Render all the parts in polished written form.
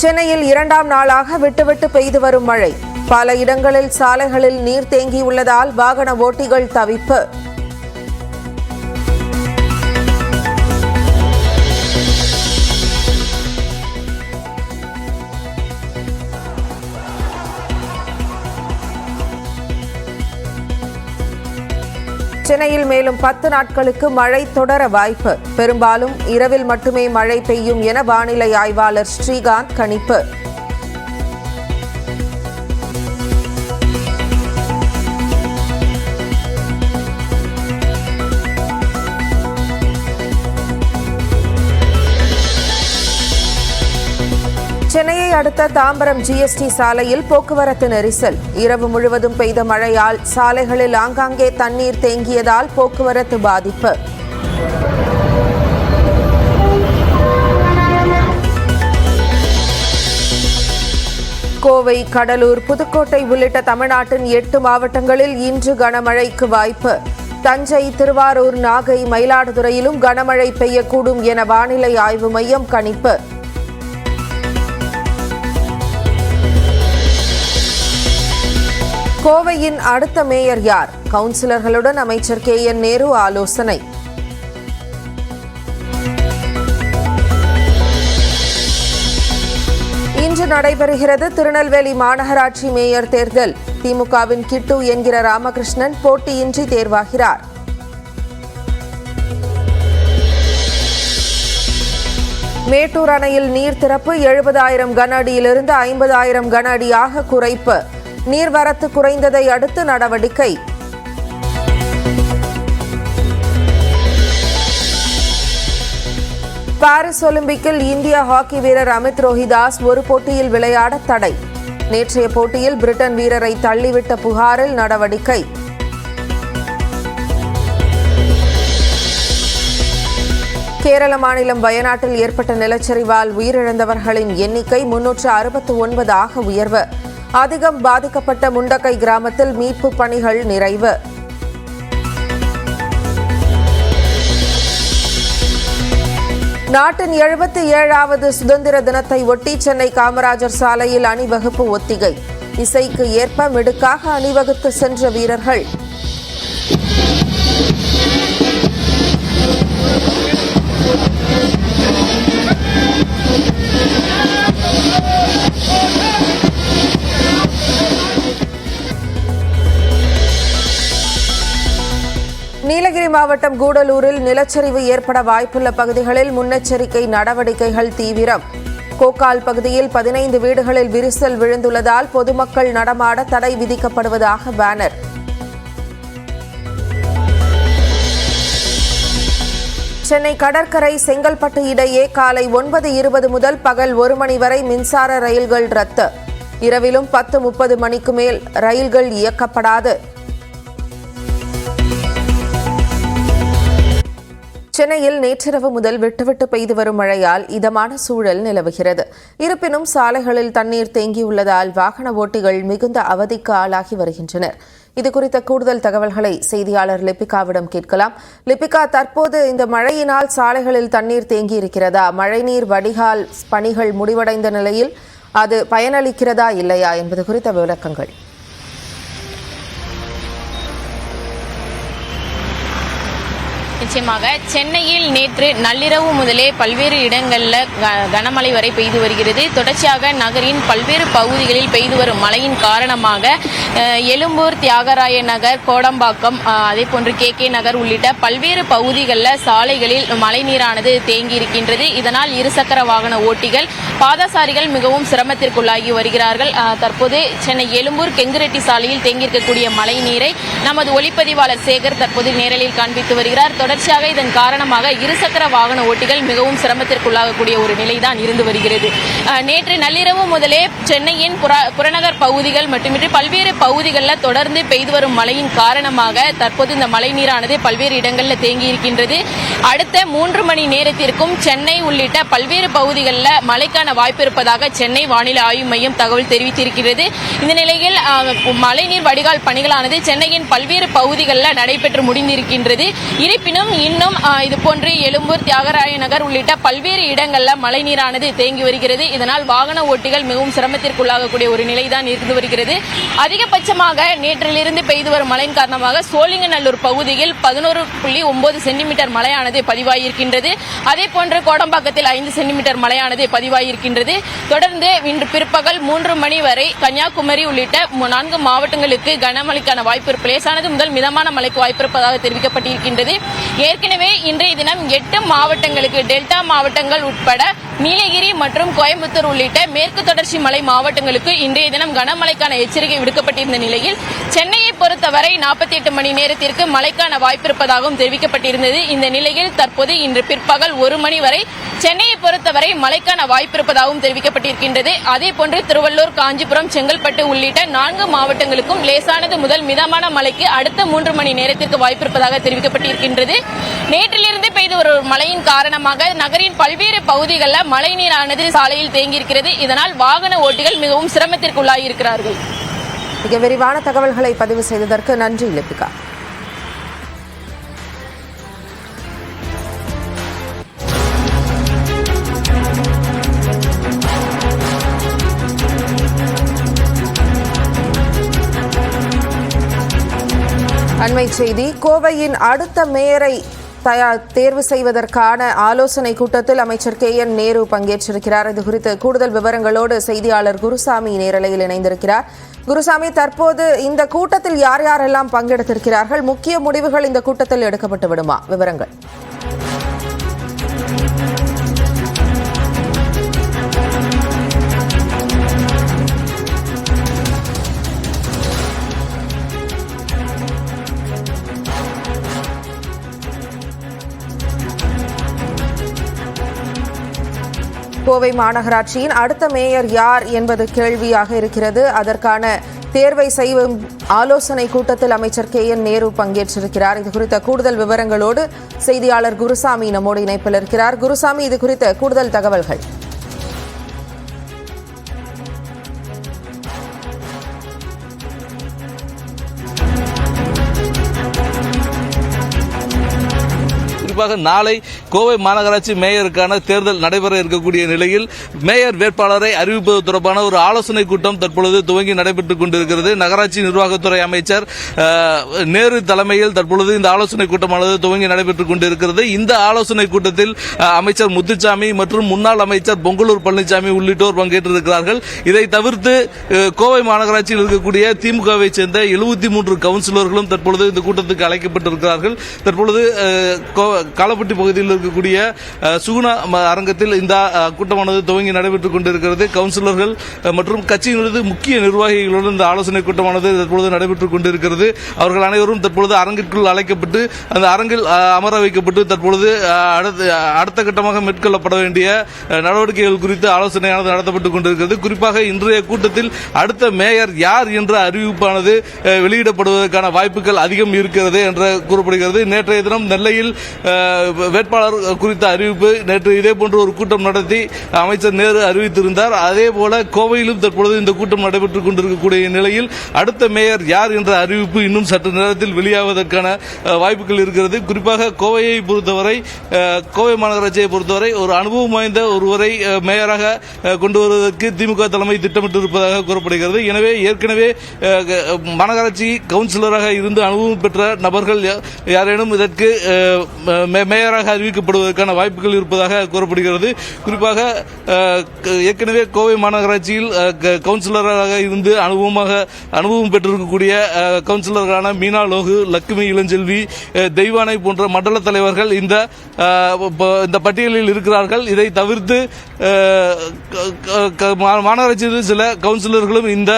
சென்னையில் இரண்டாம் நாளாக விட்டுவிட்டு பெய்து வரும் மழை. பல இடங்களில் சாலைகளில் நீர் தேங்கியுள்ளதால் வாகன ஓட்டிகள் தவிப்பு. சென்னையில் மேலும் 10 நாட்களுக்கு மழை தொடர வாய்ப்பு. பெரும்பாலும் இரவில் மட்டுமே மழை பெய்யும் என வானிலை ஆய்வாளர் ஸ்ரீகாந்த் கணிப்பு. சென்னையை அடுத்த தாம்பரம் GST சாலையில் போக்குவரத்து நெரிசல். இரவு முழுவதும் பெய்த மழையால் சாலைகளில் ஆங்காங்கே தண்ணீர் தேங்கியதால் போக்குவரத்து பாதிப்பு. கோவை, கடலூர், புதுக்கோட்டை உள்ளிட்ட தமிழ்நாட்டின் 8 மாவட்டங்களில் இன்று கனமழைக்கு வாய்ப்பு. தஞ்சை, திருவாரூர், நாகை, மயிலாடுதுறையிலும் கனமழை பெய்யக்கூடும் என வானிலை ஆய்வு மையம் கணிப்பு. கோவையின் அடுத்த மேயர் யார்? கவுன்சிலர்களுடன் அமைச்சர் KN நேரு ஆலோசனை. இன்று நடைபெறுகிறது திருநெல்வேலி மாநகராட்சி மேயர் தேர்தல். திமுகவின் கிட்டு என்கிற ராமகிருஷ்ணன் போட்டியின்றி தேர்வாகிறார். மேட்டூர் அணையில் நீர் திறப்பு 70,000 கன அடியிலிருந்து 50,000 கன அடியாக குறைப்பு. நீர்வரத்து குறைந்ததை அடுத்து நடவடிக்கை. பாரிஸ் ஒலிம்பிக்கில் இந்திய ஹாக்கி வீரர் அமித் ரோஹிதாஸ் ஒரு போட்டியில் விளையாட தடை. நேற்றைய போட்டியில் பிரிட்டன் வீரரை தள்ளிவிட்ட புகாரில் நடவடிக்கை. கேரள மாநிலம் வயநாட்டில் ஏற்பட்ட நிலச்சரிவால் உயிரிழந்தவர்களின் எண்ணிக்கை 369 உயர்வு. அதிகம் பாதிக்கப்பட்ட முண்டக்கை கிராமத்தில் மீட்பு பணிகள் நிறைவு. நாட்டின் 77வது சுதந்திர தினத்தை ஒட்டி சென்னை காமராஜர் சாலையில் அணிவகுப்பு ஒத்திகை. இசைக்கு ஏற்ப மிடுக்காக அணிவகுத்து சென்ற வீரர்கள். நீலகிரி மாவட்டம் கூடலூரில் நிலச்சரிவு ஏற்பட வாய்ப்புள்ள பகுதிகளில் முன்னெச்சரிக்கை நடவடிக்கைகள் தீவிரம். கோக்கால் பகுதியில் 15 வீடுகளில் விரிசல் விழுந்துள்ளதால் பொதுமக்கள் நடமாட தடை விதிக்கப்படுவதாக பேனர். சென்னை கடற்கரை செங்கல்பட்டு இடையே காலை 9:20 முதல் பகல் 1 மணி வரை மின்சார ரயில்கள் ரத்து. இரவிலும் 10:30 மணிக்கு மேல் ரயில்கள் இயக்கப்படாது. சென்னையில் நேற்றிரவு முதல் விட்டுவிட்டு பெய்து வரும் மழையால் இதமான சூழல் நிலவுகிறது. இருப்பினும் சாலைகளில் தண்ணீர் தேங்கியுள்ளதால் வாகன ஓட்டிகள் மிகுந்த அவதிக்கு ஆளாகி வருகின்றனர். இதுகுறித்த கூடுதல் தகவல்களை செய்தியாளர் லிபிகாவிடம் கேட்கலாம். லிபிகா, தற்போது இந்த மழையினால் சாலைகளில் தண்ணீர் தேங்கியிருக்கிறதா? மழைநீர் வடிகால் பணிகள் முடிவடைந்த நிலையில் அது பயனளிக்கிறதா இல்லையா என்பது குறித்த விளக்கங்கள். நிச்சயமாக சென்னையில் நேற்று நள்ளிரவு முதலே பல்வேறு இடங்களில் கனமழை வரை பெய்து வருகிறது. தொடர்ச்சியாக நகரின் பல்வேறு பகுதிகளில் பெய்து வரும் மழையின் காரணமாக எழும்பூர், தியாகராய நகர், கோடம்பாக்கம், அதே போன்று KK நகர் உள்ளிட்ட பல்வேறு பகுதிகளில் சாலைகளில் மழை நீரானது தேங்கி இருக்கின்றது. இதனால் இருசக்கர வாகன ஓட்டிகள், பாதசாரிகள் மிகவும் சிரமத்திற்குள்ளாகி வருகிறார்கள். தற்போது சென்னை எழும்பூர் கெங்குரெட்டி சாலையில் தேங்கியிருக்கக்கூடிய மழை நீரை நமது ஒளிப்பதிவாளர் சேகர் தற்போது நேரலில் காண்பித்து வருகிறார். தொடர்ச்சியாக இதன் காரணமாக இருசக்கர வாகன ஓட்டிகள் மிகவும் சிரமத்திற்குள்ளாகக்கூடிய ஒரு நிலைதான் இருந்து வருகிறது. நேற்று நள்ளிரவு முதலே சென்னையின் புறநகர் பகுதிகள் மட்டுமின்றி பல்வேறு பகுதிகளில் தொடர்ந்து பெய்து வரும் மழையின் காரணமாக தற்போது இந்த மழை நீரானது பல்வேறு இடங்களில் தேங்கி இருக்கின்றது. அடுத்த 3 மணி நேரத்திற்கும் சென்னை உள்ளிட்ட பல்வேறு பகுதிகளில் மழைக்கான வாய்ப்பு இருப்பதாக சென்னை வானிலை ஆய்வு மையம் தகவல் தெரிவித்திருக்கிறது. இந்த நிலையில் மழைநீர் வடிகால் பணிகளானது சென்னையின் பல்வேறு பகுதிகளில் நடைபெற்று முடிந்திருக்கின்றது. இருப்பினும் இருப்பினும் இன்னும் இது போன்று எழும்பூர், தியாகராய நகர் உள்ளிட்ட பல்வேறு இடங்கள்ல மழைநீரானது தேங்கி வருகிறது. இதனால் வாகன ஓட்டிகள் மிகவும் சிரமத்திற்குள்ளாகக்கூடிய ஒரு நிலைதான் இருந்து வருகிறது. அதிகபட்சமாக நேற்றிலிருந்து பெய்து வரும் மழையின் காரணமாக சோழிங்கநல்லூர் பகுதியில் 11.9 சென்டிமீட்டர் மழையானது பதிவாகியிருக்கின்றது. அதே போன்று கோடம்பாக்கத்தில் 5 சென்டிமீட்டர் மழையானது பதிவாகியிருக்கின்றது. தொடர்ந்து இன்று பிற்பகல் 3 மணி வரை கன்னியாகுமரி உள்ளிட்ட 4 மாவட்டங்களுக்கு கனமழைக்கான வாய்ப்பு, லேசானது முதல் மிதமான மழைக்கு வாய்ப்பு இருப்பதாக தெரிவிக்கப்பட்டிருக்கின்றது. ஏற்கனவே இன்றைய தினம் 8 மாவட்டங்களுக்கு, டெல்டா மாவட்டங்கள் உட்பட நீலகிரி மற்றும் கோயம்புத்தூர் உள்ளிட்ட மேற்கு தொடர்ச்சி மலை மாவட்டங்களுக்கு இன்றைய தினம் கனமழைக்கான எச்சரிக்கை விடுக்கப்பட்டிருந்த நிலையில் சென்னையை பொறுத்தவரை 48 மணி நேரத்திற்கு மழைக்கான வாய்ப்பு இருப்பதாகவும் தெரிவிக்கப்பட்டிருந்தது. இந்த நிலையில் தற்போது இன்று பிற்பகல் 1 மணி வரை சென்னையை பொறுத்தவரை மழைக்கான வாய்ப்பு இருப்பதாகவும் தெரிவிக்கப்பட்டிருக்கின்றது. அதேபோன்று திருவள்ளூர், காஞ்சிபுரம், செங்கல்பட்டு உள்ளிட்ட 4 மாவட்டங்களுக்கும் லேசானது முதல் மிதமான மழைக்கு அடுத்த 3 மணி நேரத்திற்கு வாய்ப்பு இருப்பதாக தெரிவிக்கப்பட்டிருக்கின்றது. நேற்றிலிருந்து பெய்து வரும் மழையின் காரணமாக நகரின் பல்வேறு பகுதிகளில் மழைநீரானது சாலையில் தேங்கியிருக்கிறது. இதனால் வாகன ஓட்டிகள் மிகவும் சிரமத்திற்குள்ளாகியிருக்கிறார்கள். மிக விரிவான தகவல்களை பதிவு செய்ததற்கு நன்றி லிபிகா. அண்மை செய்தி. கோவையின் அடுத்த மேயரை தேர்வு செய்வதற்கான ஆலோசனை கூட்டத்தில் அமைச்சர் KN நேரு பங்கேற்றிருக்கிறார். இது குறித்து கூடுதல் விவரங்களோடு செய்தியாளர் குருசாமி நேரலையில் இணைந்திருக்கிறார். குருசாமி, தற்போது இந்த கூட்டத்தில் யார் யாரெல்லாம் பங்கெடுத்திருக்கிறார்கள்? முக்கிய முடிவுகள் இந்த கூட்டத்தில் எடுக்கப்பட்டு விடுமா? விவரங்கள். கோவை மாநகராட்சியின் அடுத்த மேயர் யார் என்பது கேள்வியாக இருக்கிறது. அதற்கான தேர்வை செய்யும் ஆலோசனை கூட்டத்தில் அமைச்சர் KN நேரு பங்கேற்றிருக்கிறார். இது குறித்த கூடுதல் விவரங்களோடு செய்தியாளர் குருசாமி நம்மோடு இணைப்பில் இருக்கிறார். குருசாமி, இது குறித்த கூடுதல் தகவல்கள். குறிப்பாக நாளை கோவை மாநகராட்சி மேயருக்கான தேர்தல் நடைபெற இருக்கக்கூடிய நிலையில் மேயர் வேட்பாளரை அறிவிப்பது தொடர்பான ஒரு ஆலோசனை கூட்டம் தற்பொழுது துவங்கி நடைபெற்றுக் கொண்டிருக்கிறது. நகராட்சி நிர்வாகத்துறை அமைச்சர் நேரு தலைமையில் தற்பொழுது இந்த ஆலோசனை கூட்டமானது துவங்கி நடைபெற்றுக் கொண்டிருக்கிறது. இந்த ஆலோசனை கூட்டத்தில் அமைச்சர் முத்துசாமி மற்றும் முன்னாள் அமைச்சர் பொங்கலூர் பழனிசாமி உள்ளிட்டோர் பங்கேற்றிருக்கிறார்கள். இதை தவிர்த்து கோவை மாநகராட்சியில் இருக்கக்கூடிய திமுகவை சேர்ந்த 73 கவுன்சிலர்களும் தற்பொழுது இந்த கூட்டத்துக்கு அழைக்கப்பட்டிருக்கிறார்கள். தற்பொழுது காலப்பட்டி பகுதியில் இருக்கக்கூடிய சுகுணா அரங்கத்தில் இந்த கூட்டமானது துவங்கி நடைபெற்றுக் கொண்டிருக்கிறது. கவுன்சிலர்கள் மற்றும் கட்சியினரது முக்கிய நிர்வாகிகளுடன் இந்த ஆலோசனை கூட்டமானது தற்பொழுது நடைபெற்றுக் கொண்டிருக்கிறது. அவர்கள் அனைவரும் தற்பொழுது அரங்கிற்குள் அழைக்கப்பட்டு அந்த அரங்கில் அமர வைக்கப்பட்டு தற்பொழுது அடுத்த கட்டமாக மேற்கொள்ளப்பட வேண்டிய நடவடிக்கைகள் குறித்து ஆலோசனையானது நடத்தப்பட்டுக் கொண்டிருக்கிறது. குறிப்பாக இன்றைய கூட்டத்தில் அடுத்த மேயர் யார் என்ற அறிவிப்பானது வெளியிடப்படுவதற்கான வாய்ப்புகள் அதிகம் இருக்கிறது என்று கூறப்படுகிறது. நேற்றைய தினம் நெல்லையில் வேட்பாளர் குறித்த அறிவிப்பு நேற்று இதேபோன்று ஒரு கூட்டம் நடத்தி அமைச்சர் நேரு அறிவித்திருந்தார். அதே போல கோவையிலும் தற்பொழுது இந்த கூட்டம் நடைபெற்றுக் கொண்டிருக்கக்கூடிய நிலையில் அடுத்த மேயர் யார் என்ற அறிவிப்பு இன்னும் சற்று நேரத்தில் வெளியாவதற்கான வாய்ப்புகள் இருக்கிறது. குறிப்பாக கோவையை பொறுத்தவரை, கோவை மாநகராட்சியை பொறுத்தவரை ஒரு அனுபவம் வாய்ந்த ஒருவரை மேயராக கொண்டு வருவதற்கு திமுக தலைமை திட்டமிட்டிருப்பதாக கூறப்படுகிறது. எனவே ஏற்கனவே மாநகராட்சி கவுன்சிலராக இருந்து அனுபவம் பெற்ற நபர்கள் யாரேனும் இதற்கு மேயராக அறிவிக்கப்படுவதற்கான வாய்ப்புகள் இருப்பதாக கூறப்படுகிறது. குறிப்பாக ஏற்கனவே கோவை மாநகராட்சியில் கவுன்சிலராக இருந்து அனுபவம் பெற்றிருக்கக்கூடிய கவுன்சிலர்களான மீனா லோகு, லட்சுமி இளஞ்செல்வி, தெய்வானை போன்ற மண்டல தலைவர்கள் இந்த பட்டியலில் இருக்கிறார்கள். இதை தவிர்த்து மாநகராட்சியில் சில கவுன்சிலர்களும் இந்த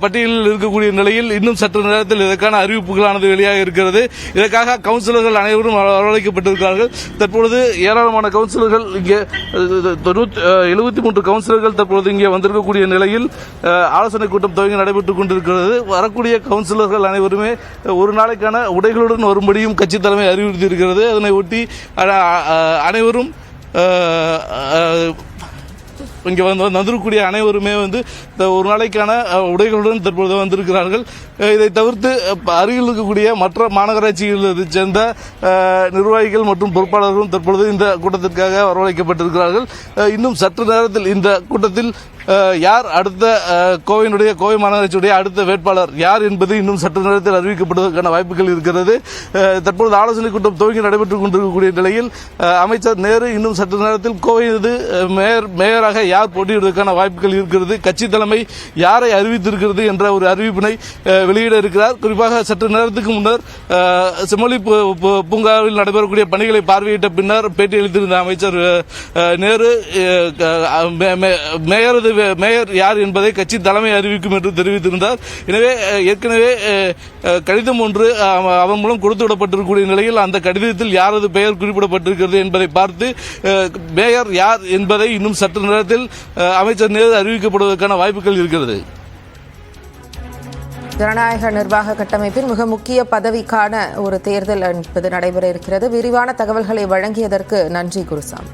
பட்டியலில் இருக்கக்கூடிய நிலையில் இன்னும் சற்று நேரத்தில் இதற்கான அறிவிப்புகளானது வெளியாக இருக்கிறது. இதற்காக கவுன்சிலர்கள் அனைவரும் வரவழைக்கப்பட்டிருக்கிறார்கள். தற்பொழுது ஏராளமான கவுன்சிலர்கள் இங்கே 73 கவுன்சிலர்கள் தற்பொழுது இங்கே வந்திருக்கக்கூடிய நிலையில் ஆலோசனை கூட்டம் துவங்கி நடைபெற்றுக் கொண்டிருக்கிறது. வரக்கூடிய கவுன்சிலர்கள் அனைவருமே ஒரு நாளைக்கான உடைகளுடன் வரும்படியும் கட்சி தலைமை அறிவுறுத்தியிருக்கிறது. அதனை ஒட்டி அனைவரும் இங்கே வந்திருக்கக்கூடிய அனைவருமே இந்த ஒரு நாளைக்கான உடைகளுடன் தற்பொழுது வந்திருக்கிறார்கள். இதை தவிர்த்து அருகில் இருக்கக்கூடிய மற்ற மாநகராட்சிகளை சேர்ந்த நிர்வாகிகள் மற்றும் பொறுப்பாளர்களும் தற்பொழுது இந்த கூட்டத்திற்காக வரவழைக்கப்பட்டிருக்கிறார்கள். இன்னும் சற்று நேரத்தில் இந்த கூட்டத்தில் யார் அடுத்த கோவை மாநகராட்சியுடைய அடுத்த வேட்பாளர் யார் என்பது இன்னும் சற்று நேரத்தில் அறிவிக்கப்படுவதற்கான வாய்ப்புகள் இருக்கிறது. தற்பொழுது ஆலோசனை கூட்டம் துவங்கி நடைபெற்றுக் கொண்டிருக்கக்கூடிய நிலையில் அமைச்சர் நேரு இன்னும் சற்று நேரத்தில் கோவை மேயராக யார் போட்டியிடுவதற்கான வாய்ப்புகள் இருக்கிறது, கட்சி தலைமை யாரை அறிவித்திருக்கிறது என்ற ஒரு அறிவிப்பினை வெளியிட இருக்கிறார். குறிப்பாக சற்று நேரத்துக்கு முன்னர் செம்மொழி பூங்காவில் நடைபெறக்கூடிய பணிகளை பார்வையிட்ட பின்னர் பேட்டியளித்திருந்த அமைச்சர் நேரு மேயர் யார் என்பதை கட்சி தலைமை அறிவிக்கும் என்று தெரிவித்திருந்தார். எனவே ஏற்கனவே கடிதம் ஒன்று அவன் மூலம் கொடுத்து விடப்பட்டிருக்கக்கூடிய நிலையில் அந்த கடிதத்தில் யாரது பெயர் குறிப்பிடப்பட்டிருக்கிறது என்பதை பார்த்து மேயர் யார் என்பதை இன்னும் சற்று நேரத்தில் அமைச்சர் நேரு அறிவிக்கப்படுவதற்கான வாய்ப்புகள் இருக்கிறது. ஜனநாயக நிர்வாக கட்டமைப்பின் மிக முக்கிய பதவிக்கான ஒரு தேர்தல் என்பது நடைபெற இருக்கிறது. விரிவான தகவல்களை வழங்கியதற்கு நன்றி குருசாமி.